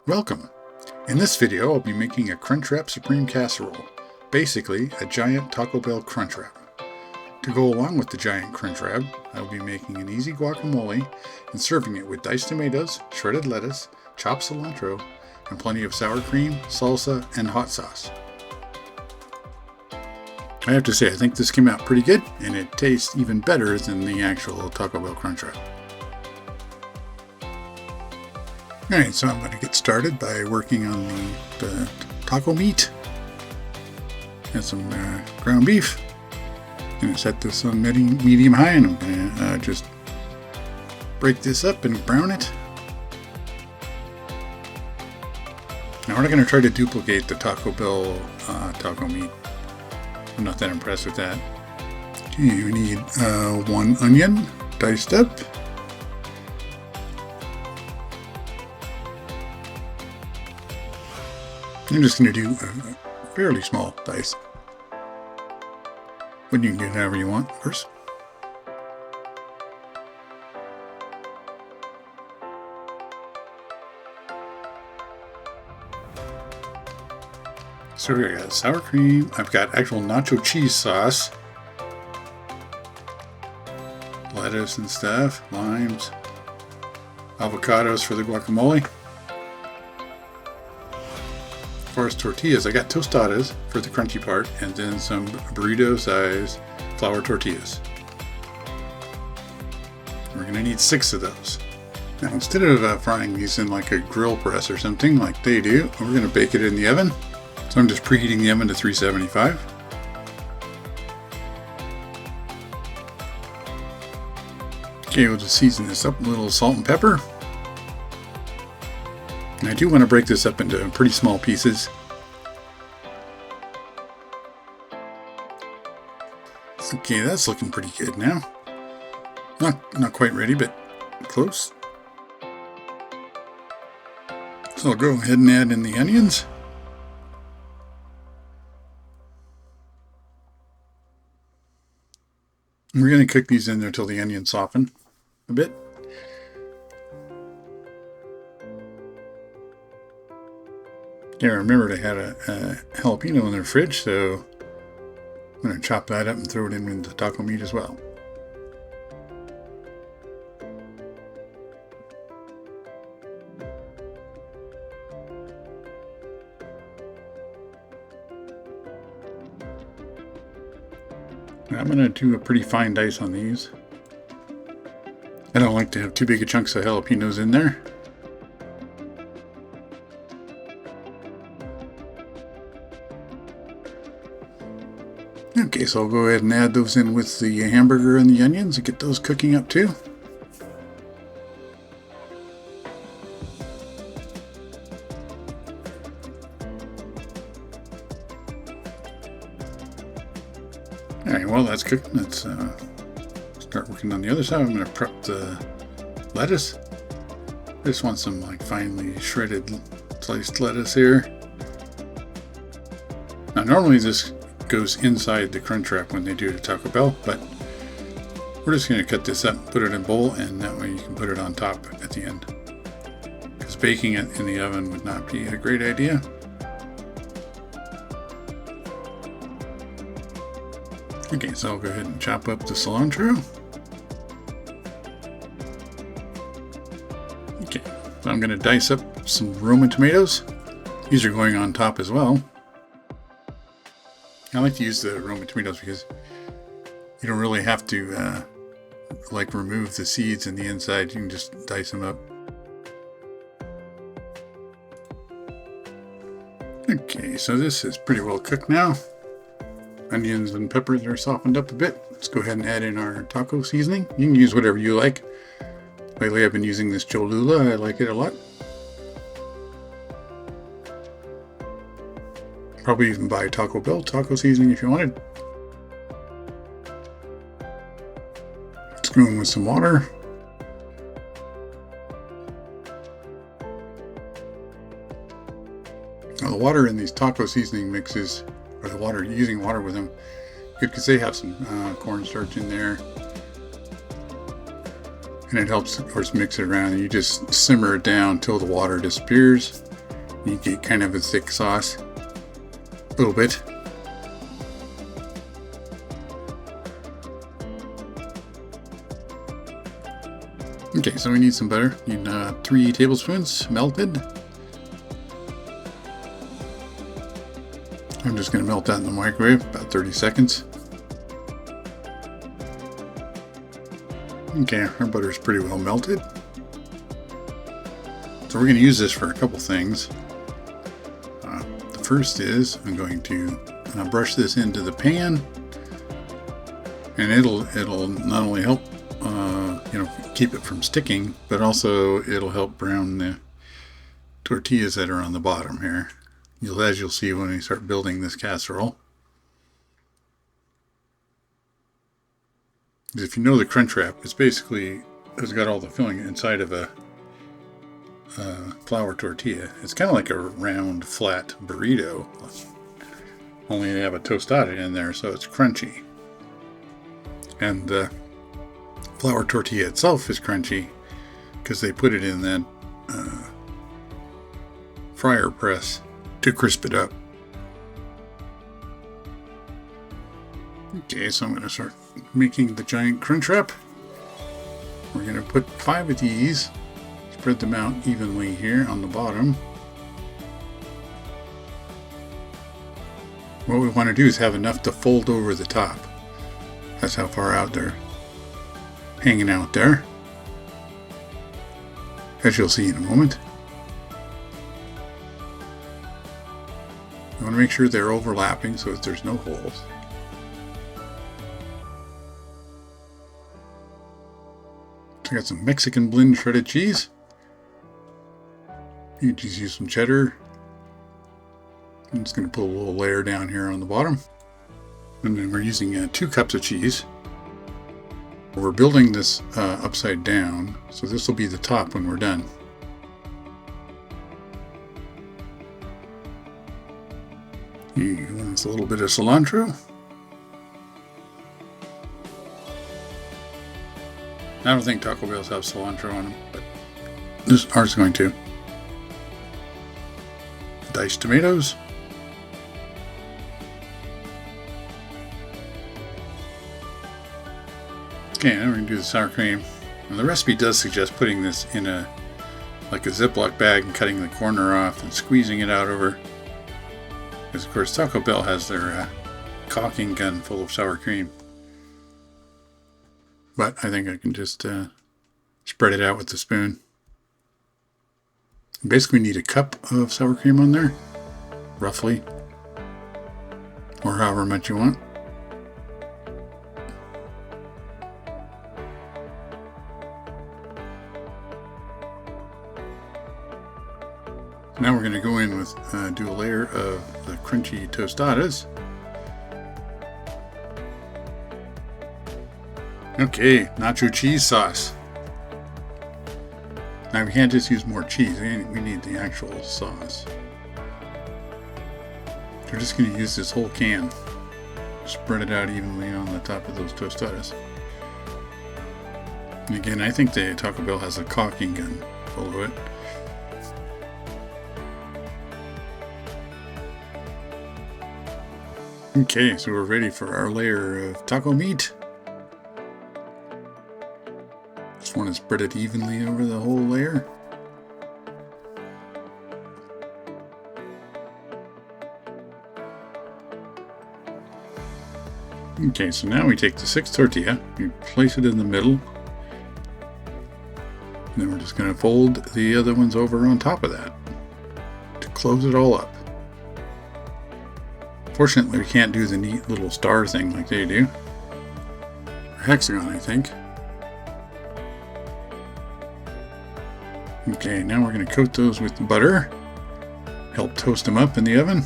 Welcome! In this video I'll be making a Crunchwrap Supreme Casserole, basically a giant Taco Bell Crunchwrap. To go along with the giant Crunchwrap, I will be making an easy guacamole and serving it with diced tomatoes, shredded lettuce, chopped cilantro, and plenty of sour cream, salsa, and hot sauce. I have to say I think this came out pretty good, and it tastes even better than the actual Taco Bell Crunchwrap. Alright, so I'm going to get started by working on the taco meat. Got some ground beef. I'm going to set this on medium high, and I'm going to just break this up and brown it. Now we're not going to try to duplicate the Taco Bell taco meat. I'm not that impressed with that. Okay, we need 1 onion diced up. I'm just going to do a fairly small dice. But you can do however you want, of course. So here I got sour cream. I've got actual nacho cheese sauce. Lettuce and stuff. Limes. Avocados for the guacamole. As far as tortillas, I got tostadas for the crunchy part, and then some burrito size flour tortillas. We're going to need 6 of those. Now instead of frying these in like a grill press or something like they do, we're going to bake it in the oven. So I'm just preheating the oven to 375. Okay, we'll just season this up with a little salt and pepper. And I do want to break this up into pretty small pieces. Okay, that's looking pretty good now. Not quite ready, but close. So I'll go ahead and add in the onions. And we're going to cook these in there until the onions soften a bit. Yeah, I remembered I had a jalapeno in the fridge, so I'm going to chop that up and throw it in with the taco meat as well. I'm going to do a pretty fine dice on these. I don't like to have too big a chunks of jalapenos in there. Okay, so I'll go ahead and add those in with the hamburger and the onions and get those cooking up too. Alright, well that's cooking. Let's start working on the other side. I'm going to prep the lettuce. I just want some like finely shredded sliced lettuce here. Now normally this goes inside the Crunchwrap when they do the Taco Bell, but we're just going to cut this up, put it in a bowl, and that way you can put it on top at the end. Because baking it in the oven would not be a great idea. Okay, so I'll go ahead and chop up the cilantro. Okay, so I'm going to dice up some Roman tomatoes. These are going on top as well. I like to use the Roman tomatoes because you don't really have to like remove the seeds and the inside. You can just dice them up. Okay, so this is pretty well cooked now. Onions and peppers are softened up a bit. Let's go ahead and add in our taco seasoning. You can use whatever you like. Lately I've been using this Cholula. I like it a lot. Probably even buy Taco Bell taco seasoning if you wanted. Let's go in with some water. Now the water in these taco seasoning mixes, or the water, using water with them, good because they have some cornstarch in there. And it helps, of course, mix it around. And you just simmer it down until the water disappears. You get kind of a thick sauce. A little bit. Okay, so we need some butter. We need 3 tablespoons melted. I'm just going to melt that in the microwave, about 30 seconds. Okay, our butter is pretty well melted. So we're going to use this for a couple things. The first is I'm going to brush this into the pan, and it'll not only help keep it from sticking, but also it'll help brown the tortillas that are on the bottom here. As you'll see when we start building this casserole. If you know the Crunchwrap, it's got all the filling inside of a flour tortilla. It's kind of like a round, flat burrito, only they have a tostada in there, so it's crunchy. And the flour tortilla itself is crunchy because they put it in that fryer press to crisp it up. Okay, so I'm going to start making the giant Crunchwrap. We're going to put 5 of these, spread them out evenly here on the bottom. What we want to do is have enough to fold over the top. That's how far out they're hanging out there, as you'll see in a moment. You want to make sure they're overlapping so that there's no holes. So I got some Mexican blend shredded cheese. You can just use some cheddar. I'm just going to put a little layer down here on the bottom. And then we're using 2 cups of cheese. We're building this upside down, so this will be the top when we're done. It's a little bit of cilantro. I don't think Taco Bell's have cilantro on them, but ours is going to. Diced tomatoes. Okay, now we're going to do the sour cream. Now the recipe does suggest putting this in like a Ziploc bag and cutting the corner off and squeezing it out over. Because of course Taco Bell has their caulking gun full of sour cream. But I think I can just spread it out with the spoon. Basically we need a cup of sour cream on there, roughly, or however much you want. Now we're going to go in with, do a layer of the crunchy tostadas. Okay, nacho cheese sauce. Now we can't just use more cheese, we need the actual sauce. We're just going to use this whole can. Spread it out evenly on the top of those tostadas. And again, I think the Taco Bell has a caulking gun full of it. Okay, so we're ready for our layer of taco meat. Just want to spread it evenly over the whole layer. Okay, so now we take the 6th tortilla, we place it in the middle, and then we're just going to fold the other ones over on top of that to close it all up. Fortunately, we can't do the neat little star thing like they do. Or hexagon, I think. Okay, now we're going to coat those with butter. Help toast them up in the oven.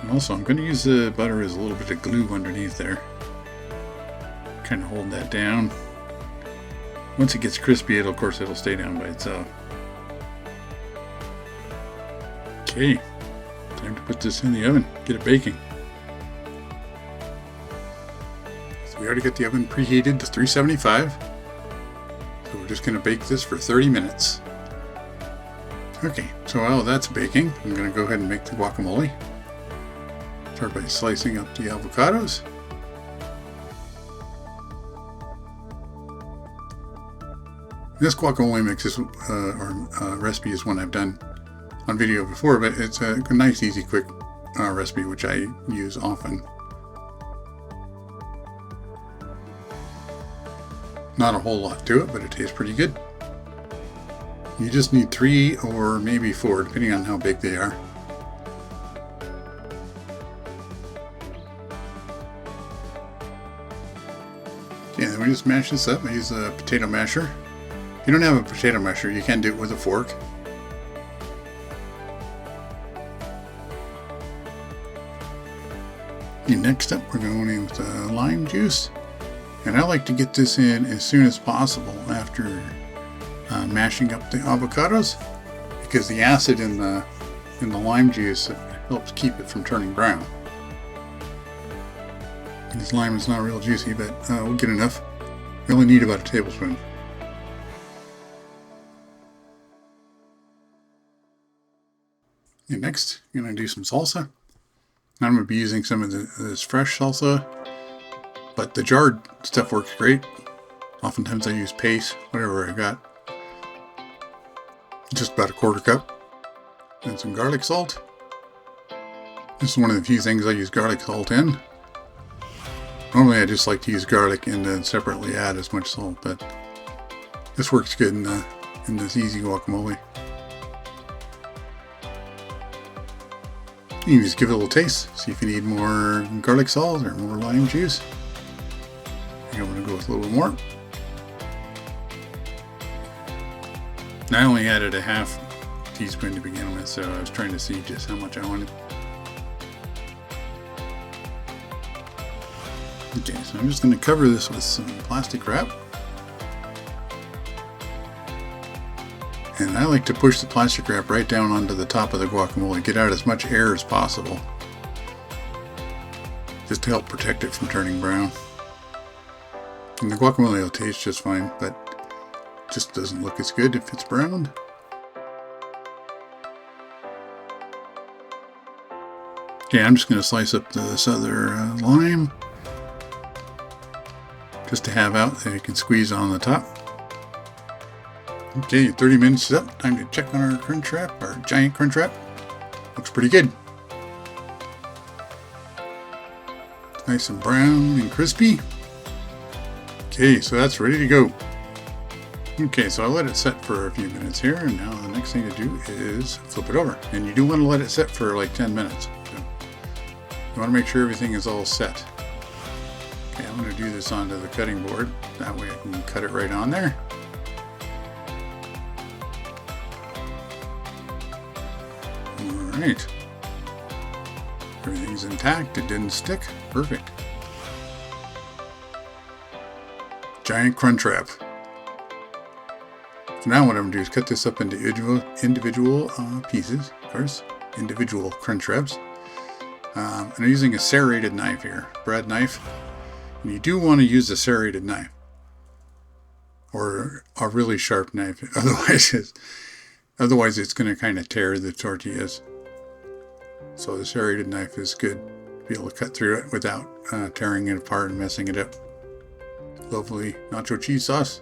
And also, I'm going to use the butter as a little bit of glue underneath there. Kind of hold that down. Once it gets crispy, of course, it'll stay down by itself. Okay. Time to put this in the oven, get it baking. So we already got the oven preheated to 375. So we're just going to bake this for 30 minutes. Okay, so while that's baking, I'm going to go ahead and make the guacamole. Start by slicing up the avocados. This guacamole mix is, recipe is one I've done on video before, but it's a nice, easy, quick recipe which I use often. Not a whole lot to it, but it tastes pretty good. You just need 3 or maybe 4, depending on how big they are. Okay, then we just mash this up. I use a potato masher. If you don't have a potato masher, you can do it with a fork. Okay, next up, we're going in with lime juice. And I like to get this in as soon as possible after mashing up the avocados, because the acid in the lime juice helps keep it from turning brown. And this lime is not real juicy, but we'll get enough. We only need about a tablespoon. And next, I'm going to do some salsa. I'm going to be using some of this fresh salsa, but the jarred stuff works great. Oftentimes I use paste, whatever I got. Just about a 1/4 cup. And some garlic salt. This is one of the few things I use garlic salt in. Normally I just like to use garlic and then separately add as much salt, but this works good in this easy guacamole. You can just give it a little taste, see if you need more garlic salt or more lime juice. I think I'm going to go with a little bit more. And I only added a 1/2 teaspoon to begin with, so I was trying to see just how much I wanted. Okay, so I'm just going to cover this with some plastic wrap. And I like to push the plastic wrap right down onto the top of the guacamole, get out as much air as possible, just to help protect it from turning brown. And the guacamole will taste just fine, but just doesn't look as good if it's browned. Okay, I'm just going to slice up this other lime, just to have out that you can squeeze on the top. Okay, 30 minutes is up. Time to check on our Crunchwrap, our giant Crunchwrap. Looks pretty good. Nice and brown and crispy. Okay, so that's ready to go. Okay, so I let it set for a few minutes here, and now the next thing to do is flip it over. And you do want to let it set for like 10 minutes. So you want to make sure everything is all set. Okay, I'm going to do this onto the cutting board. That way I can cut it right on there. Alright. Everything's intact, it didn't stick. Perfect. Giant Crunchwrap. So now what I'm going to do is cut this up into individual pieces, of course, individual Crunchwraps. And I'm using a serrated knife here, bread knife. And you do want to use a serrated knife, or a really sharp knife. Otherwise it's going to kind of tear the tortillas. So the serrated knife is good to be able to cut through it without tearing it apart and messing it up. Lovely nacho cheese sauce.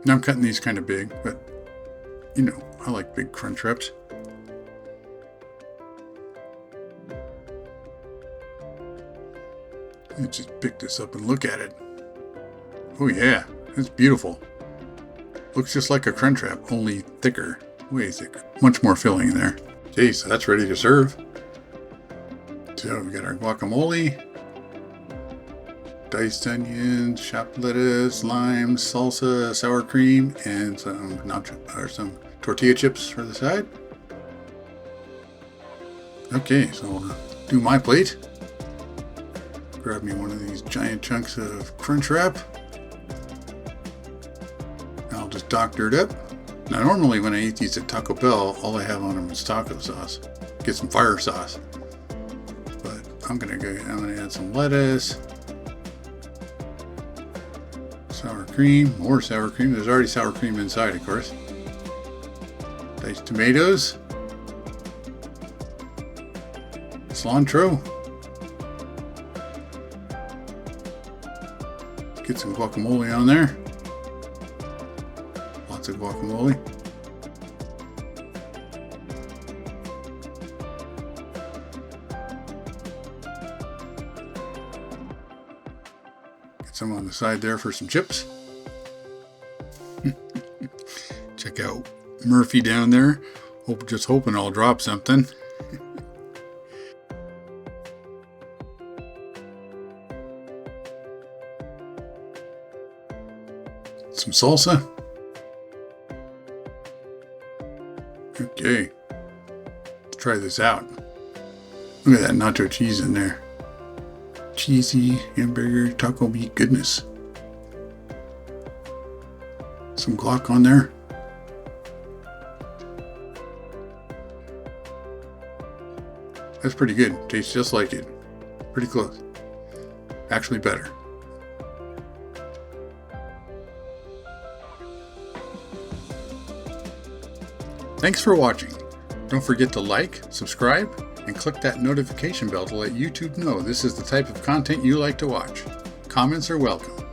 Now I'm cutting these kind of big, but you know, I like big Crunchwraps. Let's just pick this up and look at it. Oh yeah, it's beautiful. Looks just like a Crunchwrap, only thicker, way thicker. Much more filling in there. Okay, so that's ready to serve. So we got our guacamole, diced onions, chopped lettuce, lime, salsa, sour cream, and some nacho or some tortilla chips for the side. Okay, so I'll do my plate. Grab me one of these giant chunks of Crunchwrap. I'll just doctor it up. Now normally when I eat these at Taco Bell, all I have on them is taco sauce. Get some fire sauce. But I'm gonna add some lettuce, sour cream, more sour cream. There's already sour cream inside, of course. diced tomatoes, cilantro. Get some guacamole on there. Lots of guacamole. Get some on the side there for some chips. Check out Murphy down there. Just hoping I'll drop something. Some salsa. Okay, let's try this out. Look at that nacho cheese in there. Cheesy hamburger taco meat goodness. Some guac on there. That's pretty good. Tastes just like it. Pretty close. Actually better. Thanks for watching. Don't forget to like, subscribe, and click that notification bell to let YouTube know this is the type of content you like to watch. Comments are welcome.